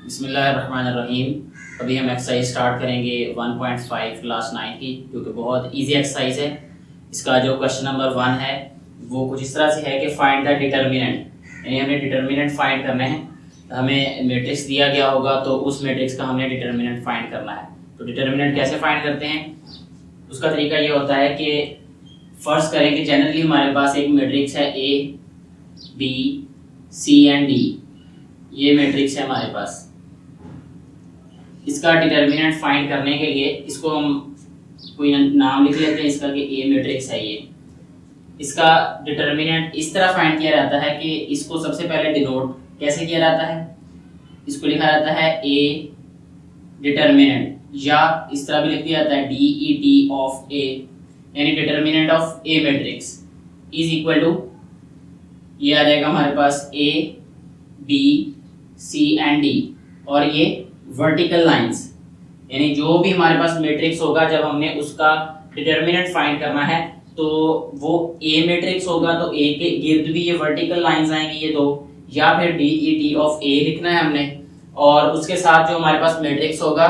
बिस्मिल्लाहिर्रहमानिर्रहीम। अभी हम एक्सरसाइज स्टार्ट करेंगे 1.5 क्लास 9 की, क्योंकि बहुत इजी एक्सरसाइज है। इसका जो क्वेश्चन नंबर 1 है वो कुछ इस तरह से है कि फाइंड द डिटर्मिनेंट, यानी हमें डिटर्मिनेंट फाइंड करना है। हमें मैट्रिक्स दिया गया होगा तो उस मैट्रिक्स का हमने डिटर्मिनेंट फाइंड करना है। तो डिटर्मिनेंट कैसे फाइंड करते हैं, उसका तरीका ये होता है कि फर्स्ट करें कि जनरली हमारे पास एक मैट्रिक्स है A B C and D. ये मैट्रिक्स है हमारे पास। इसका डिटर्मिनेंट फाइंड करने के लिए इसको हम कोई नाम लिख लेते हैं इसका कि ए मैट्रिक्स है ये। इसका डिटर्मिनेंट इस तरह फाइंड किया जाता है कि इसको सबसे पहले डिनोट कैसे किया जाता है, इसको लिखा जाता है ए डिटर्मिनेंट, या इस तरह भी लिख दिया जाता है D E T of A, यानी determinant of a matrix is equal to, ये आ जाएगा हमारे पास A B C and D, और ये वर्टिकल लाइंस, यानी जो भी हमारे पास मैट्रिक्स होगा जब हमने उसका डिटर्मिनेंट फाइंड करना है तो वो ए मैट्रिक्स होगा तो ए के गिर्द भी ये वर्टिकल लाइंस आएंगी ये दो, या फिर डी ई टी ऑफ ए लिखना है हमने, और उसके साथ जो हमारे पास मैट्रिक्स होगा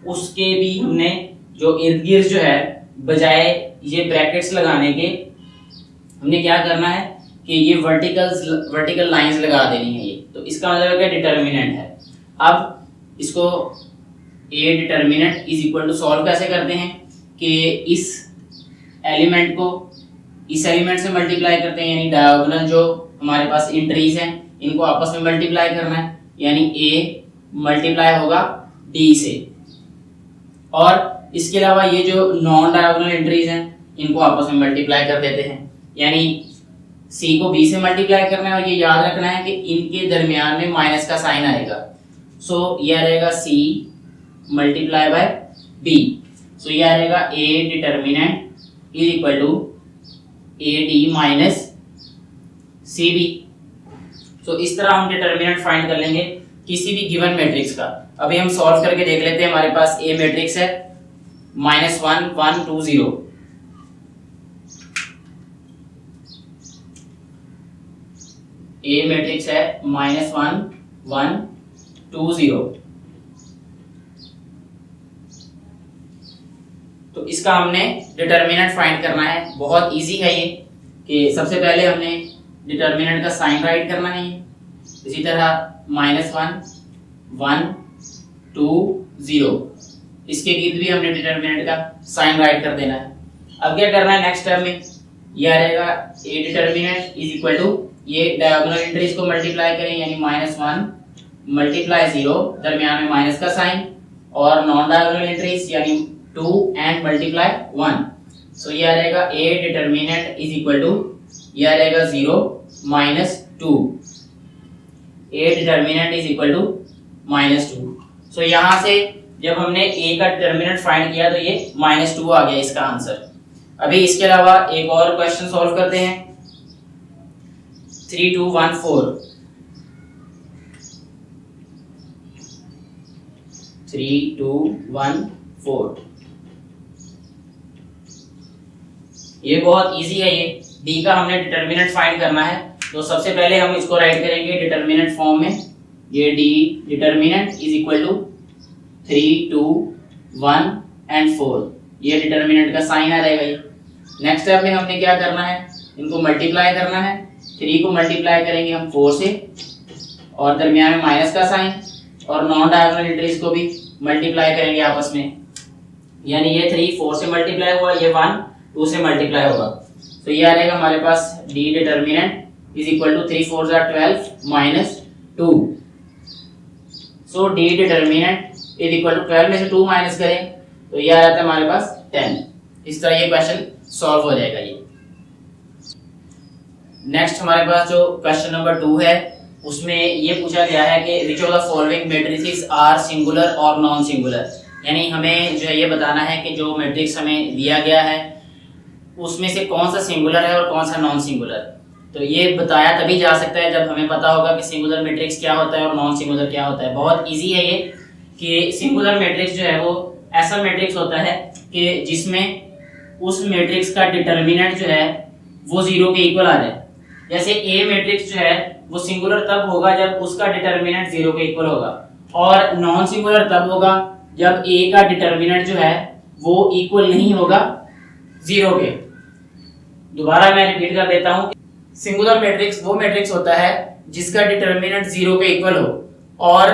उसके भी हमने जो इर्द गिर्द जो है बजाय ये ब्रैकेट्स लगाने के हमने क्या करना है कि ये वर्टिकल लाइंस लगा देनी है ये। तो इसका मतलब है डिटर्मिनेंट है। अब इसको A determinant is equal to solve कैसे करते हैं कि इस एलिमेंट को इस एलिमेंट से मल्टीप्लाई करते हैं, यानी डायगोनल जो हमारे पास एंट्रीज हैं इनको आपस में मल्टीप्लाई करना है, यानी ए मल्टीप्लाई होगा डी से, और इसके अलावा ये जो नॉन डायगोनल एंट्रीज हैं इनको आपस में मल्टीप्लाई कर देते हैं, यानी सी को बी से मल्टीप्लाई करना है, और ये याद रखना है कि इनके दरमियान में माइनस का साइन आएगा। सो ये आ जाएगा C multiply by B. So ये आ जाएगा A determinant is equal to A D minus C B. तो इस तरह हम डिटर्मिनेंट फाइंड कर लेंगे किसी भी गिवन मैट्रिक्स का। अभी हम सॉल्व करके देख लेते हैं। हमारे पास ए मैट्रिक्स है -1 1 2 0, ए मैट्रिक्स है -1 1 2 0। तो इसका हमने डिटर्मिनेंट फाइंड करना है। बहुत इजी है ये कि सबसे पहले हमने डिटर्मिनेंट का साइन राइट करना है। इसी तरह -1 1 2 0, इसके गिर्द भी हमने डिटर्मिनेंट का साइन राइट कर देना है। अब क्या करना है नेक्स्ट टर्म में, ये आ जाएगा A determinant is equal to, ये डायगोनल एंट्रीज को मल्टीप्लाई करें, यानी -1 मल्टीप्लाई 0 दरमियान में माइनस का साइन, और नॉन डायगोनल एंट्रीज यानी 2 एंड मल्टीप्लाई 1। सो ये आ जाएगा A determinant is equal to, ये आ जाएगा 0 -2, A determinant is equal to -2। So यहाँ से जब हमने ए का डिटर्मिनेंट फाइंड किया तो ये -2 आ गया इसका आंसर। अभी इसके अलावा एक और क्वेश्चन सॉल्व करते हैं। 3 2 1 4, 3 2 1 4, ये बहुत इजी है। ये डी का हमने डिटर्मिनेंट फाइंड करना है, तो सबसे पहले हम इसको राइट करेंगे डिटर्मिनेंट फॉर्म में। ये D determinant is equal to 3 2 1 and 4, ये डिटर्मिनेंट का साइन आ जाएगा ये। नेक्स्ट स्टेप में हमने क्या करना है, इनको मल्टीप्लाई करना है। 3 को मल्टीप्लाई करेंगे हम 4 से, और दरमियान में माइनस का साइन, और नॉन डायगोनल एंट्रीज को भी मल्टीप्लाई करेंगे आपस में, यानी ये 3 4 से मल्टीप्लाई हुआ, ये 1 2 से मल्टीप्लाई होगा। तो ये आ जाएगा हमारे पास D determinant is equal to 3 4 12 -2। So D determinant is equal to 12 में से 2 माइनस करें तो ये आ जाता है हमारे पास 10। इस तरह ये क्वेश्चन सॉल्व हो जाएगा ये। नेक्स्ट हमारे पास जो क्वेश्चन नंबर 2 है उसमें ये पूछा गया है कि which of the following matrices are singular और नॉन सिंगुलर, यानी हमें जो है ये बताना है कि जो मैट्रिक्स हमें दिया गया है उसमें से कौन सा सिंगुलर है और कौन सा नॉन सिंगुलर। तो ये बताया तभी जा सकता है जब हमें पता होगा कि सिंगुलर मैट्रिक्स क्या होता है और नॉन सिंगुलर क्या होता है। बहुत इजी है ये कि सिंगुलर मैट्रिक्स जो है वो ऐसा मैट्रिक्स होता है कि जिसमें उस मैट्रिक्स का डिटर्मिनेंट जो है वो 0 के इक्वल आ जाए। जैसे ए मैट्रिक्स जो है वो सिंगुलर तब होगा जब उसका डिटर्मिनेंट 0 के इक्वल होगा, और नॉन सिंगुलर तब होगा जब ए का डिटर्मिनेंट जो है वो इक्वल नहीं होगा 0 के। दोबारा मैं रिपीट कर देता हूं, सिंगुलर मैट्रिक्स वो मैट्रिक्स होता है जिसका डिटर्मिनेंट 0 के इक्वल हो, और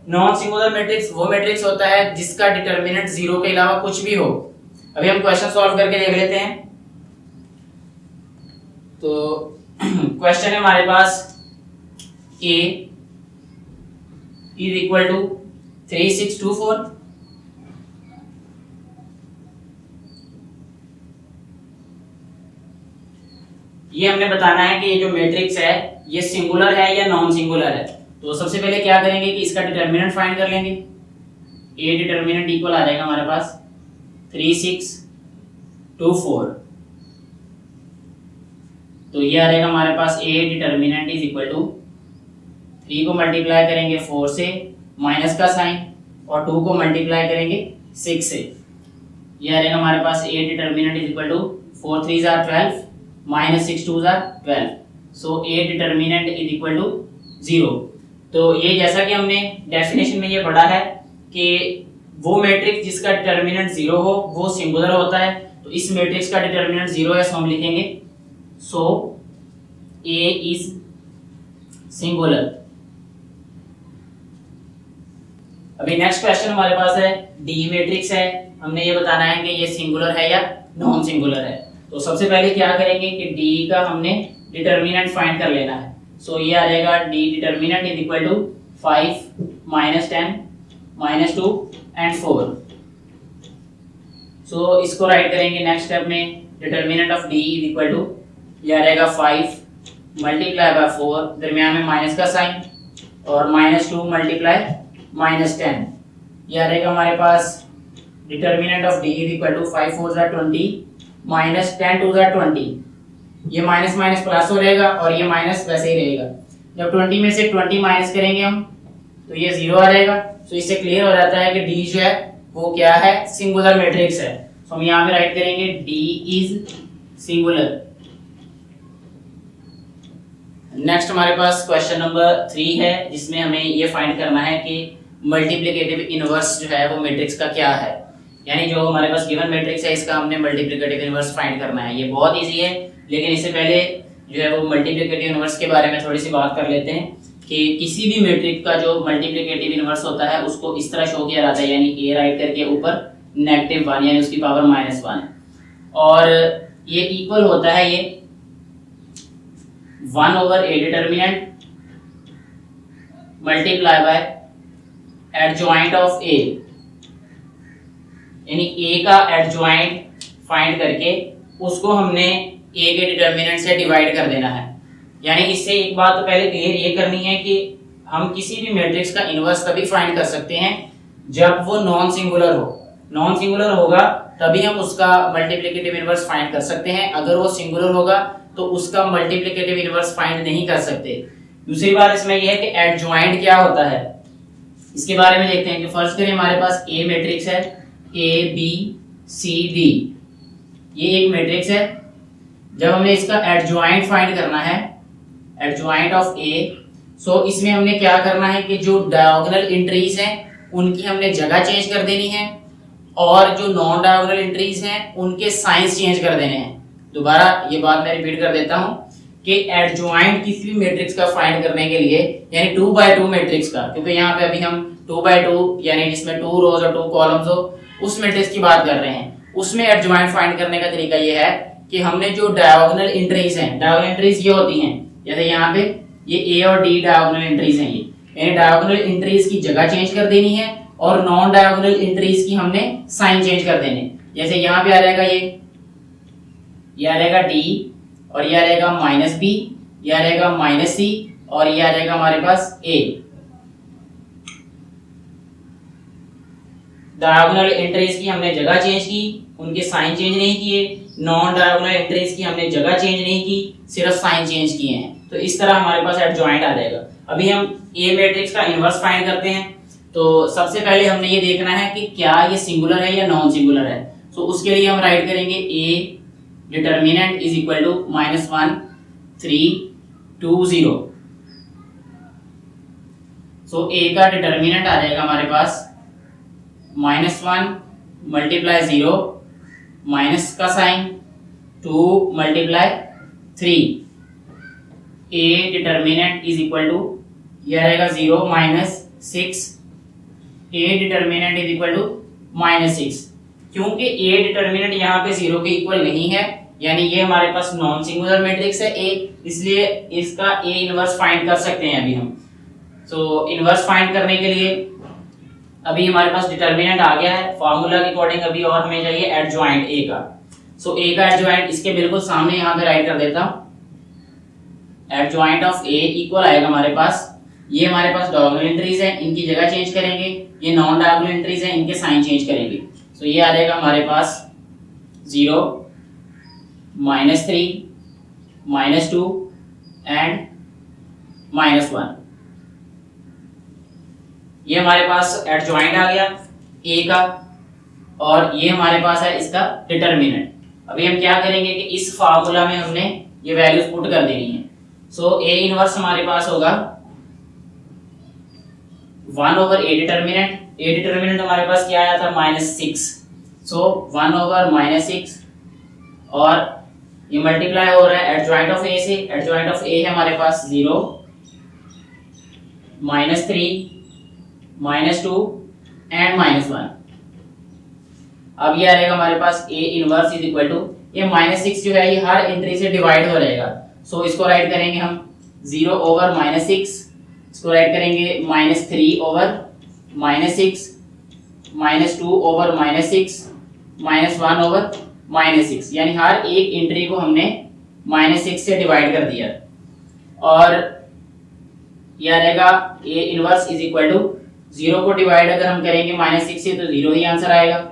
नॉन सिंगुलर मैट्रिक्स वो मैट्रिक्स होता है जिसका डिटर्मिनेंट 0 के अलावा कुछ भी हो। अभी हम क्वेश्चन सॉल्व करके देख लेते हैं। तो क्वेश्चन है हमारे पास a इज इक्वल टू 3624, ये हमने बताना है कि ये जो मैट्रिक्स है ये सिंगुलर है या नॉन सिंगुलर है। तो सबसे पहले क्या करेंगे कि इसका डिटर्मिनेंट फाइंड कर लेंगे। a डिटर्मिनेंट इक्वल आ जाएगा हमारे पास 3624, तो ये आ जाएगा हमारे पास a determinant is equal to 3 को मल्टीप्लाई करेंगे 4 से, माइनस का साइन, और 2 को मल्टीप्लाई करेंगे 6 से, ये आ जाएगा हमारे पास a determinant is equal to 4 3 = 12 minus 6 2 = 12, so a determinant is equal to 0। तो ये जैसा कि हमने डेफिनेशन में ये पढ़ा है कि वो मैट्रिक्स जिसका डिटर्मिनेंट 0 हो वो सिंगुलर होता है। तो इस मैट्रिक्स का डिटर्मिनेंट 0 है, सो हम लिखेंगे सो a इज सिंगुलर। अभी नेक्स्ट क्वेश्चन हमारे पास है डी मैट्रिक्स है, हमने ये बताना है कि ये सिंगुलर है या नॉन सिंगुलर है। तो सबसे पहले क्या करेंगे कि डी का हमने डिटर्मिनेंट फाइंड कर लेना है। सो ये आ जाएगा D determinant is equal to 5 -10 -2 and 4। So इसको राइट करेंगे नेक्स्ट स्टेप में, determinant of D is equal to, ये आ जाएगा 5 मल्टीप्लाई बाय 4, दरमियान में माइनस का साइन, और -2 मल्टीप्लाई -10, ये आ जाएगा हमारे पास determinant of D is equal to 5 4 = 20 -10 2 = 20, ये माइनस माइनस प्लस हो रहेगा और ये माइनस वैसे ही रहेगा। जब 20 में से 20 माइनस करेंगे हम तो ये 0 आ जाएगा। तो इससे क्लियर हो जाता है कि डी जो है वो क्या है, सिंगुलर मैट्रिक्स है। तो हम यहाँ पे राइट करेंगे डी इज सिंगुलर। नेक्स्ट हमारे पास क्वेश्चन नंबर 3 है, जिसमें हमें ये फाइंड करना है कि मल्टीप्लिकेटिव इनवर्स जो है वो मैट्रिक्स का क्या है। यानी जो हमारे पास गिवन मैट्रिक्स है इसका हमने मल्टीप्लिकेटिव इनवर्स फाइंड करना है। ये बहुत इजी है, लेकिन इससे पहले जो है वो मल्टीप्लिकेटिव इनवर्स के बारे में थोड़ी सी बात कर लेते हैं कि किसी भी मैट्रिक्स का जो मल्टीप्लिकेटिव इनवर्स होता है उसको इस तरह शो किया जाता है, यानी a राइट करके ऊपर -1 यानी उसकी पावर -1, और ये इक्वल होता है ये 1/a determinant multiply by adjoint of a, यानी a का एडजॉइंट फाइंड करके उसको हमने a के डिटर्मिनेंट से डिवाइड कर देना है। यानी इससे एक बात तो पहले क्लियर ये करनी है कि हम किसी भी मैट्रिक्स का इनवर्स तभी फाइंड कर सकते हैं जब वो नॉन सिंगुलर हो। नॉन सिंगुलर होगा तभी हम उसका मल्टीप्लिकेटिव इनवर्स फाइंड कर सकते हैं, अगर वो सिंगुलर होगा तो उसका मल्टीप्लिकेटिव इनवर्स फाइंड नहीं कर सकते। दूसरी बात इसमें यह है कि एडजॉइंट क्या होता है, इसके बारे में देखते हैं। कि फर्स्ट करें हमारे पास ए मैट्रिक्स है, ए बी सी डी, ये एक मैट्रिक्स है। जब हमने इसका एडजॉइंट फाइंड करना है, एडजॉइंट ऑफ ए, सो इसमें हमने क्या करना है कि जो डायगोनल एंट्रीज हैं उनकी हमने जगह चेंज कर देनी है, और जो नॉन डायगोनल एंट्रीज हैं उनके साइंस चेंज कर देने हैं। दोबारा ये बात मैं रिपीट कर देता हूं कि एडजॉइंट किसी भी मैट्रिक्स का फाइंड करने के लिए, यानी 2x2 मैट्रिक्स का, क्योंकि यहाँ पे अभी हम 2x2 यानी जिसमें 2 रोज और 2 कॉलम्स हो उस मैट्रिक्स की बात कर रहे हैं, उसमें एडजॉइंट फाइंड करने का तरीका ये है कि हमने जो डायगोनल एंट्रीज हैं, डायगोनल एंट्रीज ये होती हैं, जैसे यहाँ पे ये ए और डी डायगोनल एंट्रीज हैं, ये डायगोनल एंट्रीज की जगह चेंज कर देनी है और नॉन डायगोनल एंट्रीज की हमने साइन चेंज कर देने। जैसे यहाँ पे आ जाएगा ये आ जाएगा डी, और ये आ जाएगा -b, ये आ जाएगा -c, और ये आ जाएगा हमारे पास a। डायगोनल एंट्रीज की हमने जगह चेंज की, उनके साइन चेंज नहीं किए। नॉन डायगोनल एंट्रीज की हमने जगह चेंज नहीं की, सिर्फ साइन चेंज किए हैं। तो इस तरह हमारे पास एडजॉइंट आ जाएगा। अभी हम ए मैट्रिक्स का इनवर्स फाइंड करते हैं। तो सबसे पहले हमने ये देखना है कि क्या ये सिंगुलर है या नॉन सिंगुलर है। तो उसके लिए हम राइट करेंगे A determinant is equal to -1 3 2 0। So A का डिटर्मिनेंट आ जाएगा हमारे पास -1 मल्टीप्लाई 0 माइनस का sign 2 multiply 3 A determinant is equal to यह रहेगा 0 minus 6 A determinant is equal to -6 क्योंकि ए डिटर्मिनेंट यहाँ पे 0 के इक्वल नहीं है यानी ये हमारे पास नॉन सिंगुलर मैट्रिक्स है ए, इसलिए इसका ए इनवर्स फाइंड कर सकते हैं अभी हम। सो इनवर्स फाइंड करने के लिए अभी हमारे पास डिटर्मिनेंट आ गया है, फार्मूला के अकॉर्डिंग अभी और हमें चाहिए एडजॉइंट ए का। सो ए का एडजॉइंट इसके बिल्कुल सामने यहाँ पे राइट कर देता हूँ। एडजॉइंट ऑफ ए इक्वल आएगा हमारे पास, ये हमारे पास डायगोनल एंट्रीज है इनकी जगह चेंज करेंगे, ये नॉन डायगोनल एंट्रीज है इनके साइन चेंज करेंगे। सो ये आ जाएगा हमारे पास 0 -3 -2 एंड -1। ये हमारे पास एडजॉइंट आ गया ए का और ये हमारे पास है इसका डिटर्मिनेंट। अभी हम क्या करेंगे कि इस फार्मूला में हमने ये वैल्यूज पुट कर देनी है। सो ए इनवर्स हमारे पास होगा 1/a डिटर्मिनेंट। ए डिटर्मिनेंट हमारे पास क्या आया था -6, सो 1/-6 और ये मल्टीप्लाई हो रहा है एडजॉइंट ऑफ ए से। एडजॉइंट ऑफ ए है हमारे पास 0 -3 -2 एंड -1। अब ये आएगा हमारे पास A inverse is equal to ये -6 जो है ये हर एंट्री से डिवाइड हो रहेगा। सो इसको राइट करेंगे हम 0/-6, इसको राइट करेंगे -3/-6 -2/-6 -1/-6 यानी हर एक एंट्री को हमने -6 से डिवाइड कर दिया। और यह रहेगा A inverse is equal to 0 को डिवाइड अगर हम करेंगे -6 से तो 0 ही आंसर आएगा।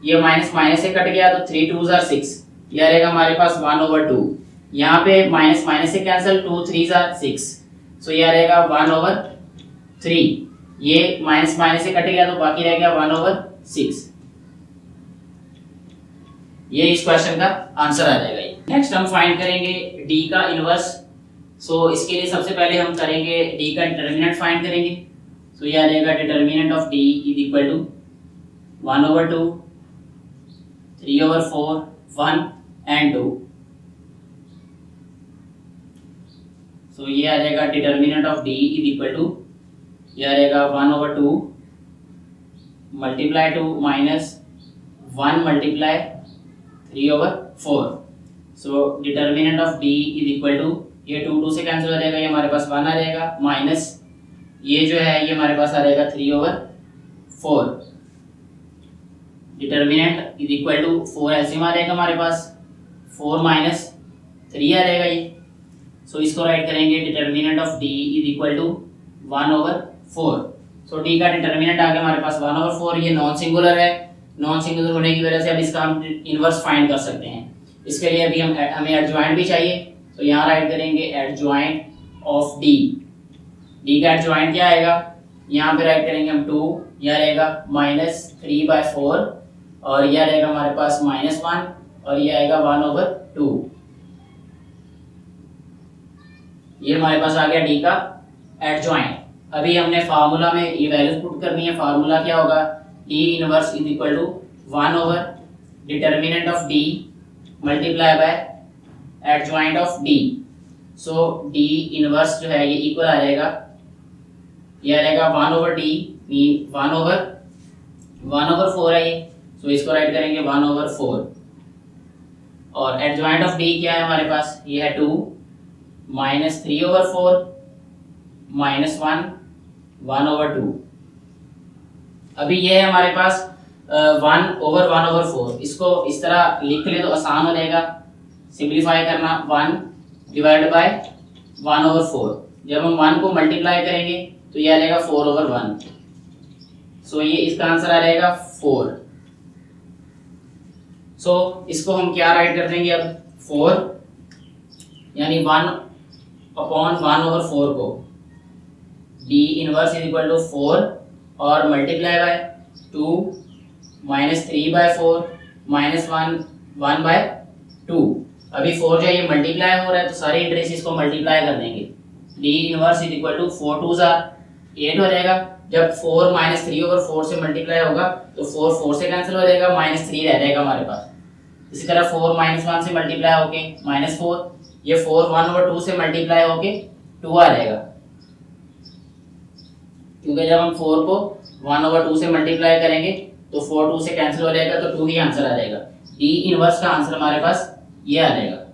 ये माइनस माइनस से कट गया तो 3 2s are 6, यह रहेगा हमारे पास 1/2। यहाँ पे माइनस माइनस से कैंसिल 2 3s are 6, सो यह रहेगा 1/3। ये माइनस माइनस से कट गया तो बाकी रह गया 1/6। ये इस क्वेश्चन का आंसर आ जाएगा। नेक्स्ट हम फाइंड करेंगे डी का इनवर्स। सो इसके लिए सबसे पहले हम करेंगे डी का डिटर्मिनेंट फाइंड करेंगे। सो यह रहेगा determinant of D is equal to 1/2 3/4 1 and 2। So ये आ जाएगा determinant of D is equal to यह रहेगा 1/2 multiply 2 minus 1 multiply 3/4। So determinant of D is equal to ये 2 2 से कैंसिल हो जाएगा, ये हमारे पास 1 आ जाएगा माइनस ये जो है ये हमारे पास आ जाएगा 3/4। Determinant is equal to 4 LCM आ जाएगा हमारे पास 4 माइनस 3 आ जाएगा ये। सो इसको राइट करेंगे determinant of D is equal to 1/4। So D का डिटर्मिनेंट आ गया हमारे पास 1/4। ये नॉन सिंगुलर है, नॉन सिंगुलर होने की वजह से अब इसका हम इनवर्स फाइंड कर सकते हैं। इसके लिए अभी हमें एडजॉइंट भी चाहिए, तो यहाँ राइट करेंगे एडजॉइंट ऑफ डी। डी का एडजॉइंट क्या आएगा, यहाँ पे राइट करेंगे हम 2, यह रहेगा -3/4 और यह रहेगा हमारे पास -1 और यह आएगा 1/2। ये हमारे पास आ गया डी का एडजॉइंट। अभी हमने फार्मूला में ये वैल्यूज पुट करनी है। फार्मूला क्या होगा, D inverse is equal to 1 determinant of D multiply by adjoint of D. So D inverse जो है ये इक्वल आ जाएगा, यह रहेगा 1/d मीन 1/4 है ये। सो इसको राइट करेंगे 1/4 और एडजॉइंट ऑफ डी क्या है हमारे पास, ये है 2 माइनस 3/4 माइनस 1/2। अभी ये है हमारे पास 1/1/4। इसको इस तरह लिख ले तो आसान हो जाएगा सिंप्लीफाई करना। 1 डिवाइड बाय 1/4। जब हम 1 को मल्टीप्लाई करेंगे तो यह आ जाएगा 4/1। सो ये इसका आंसर आ जाएगा 4। सो इसको हम क्या राइट कर देंगे अब 4 यानी 1/1/4 को D inverse is equal to 4 और मल्टीप्लाई बाय 2 माइनस 3/4 माइनस 1/2। अभी 4 जो ये मल्टीप्लाई हो रहा है तो सारी इंट्रीज इसको मल्टीप्लाई कर देंगे। D inverse is equal to 4 2s are 8 हो जाएगा। जब 4 -3 ओवर 4 से मल्टीप्लाई होगा तो 4 4 से कैंसिल हो जाएगा, -3 रह जाएगा हमारे पास। इसी तरह 4 -1 से मल्टीप्लाई होके -4, ये 4 1 ओवर 2 से मल्टीप्लाई होके 2 आ जाएगा, क्योंकि जब हम 4 को 1 ओवर 2 से मल्टीप्लाई करेंगे तो 4 2 से कैंसिल हो जाएगा, तो 2 ही आंसर आ जाएगा। डी इनवर्स का आंसर हमारे पास ये आ जाएगा।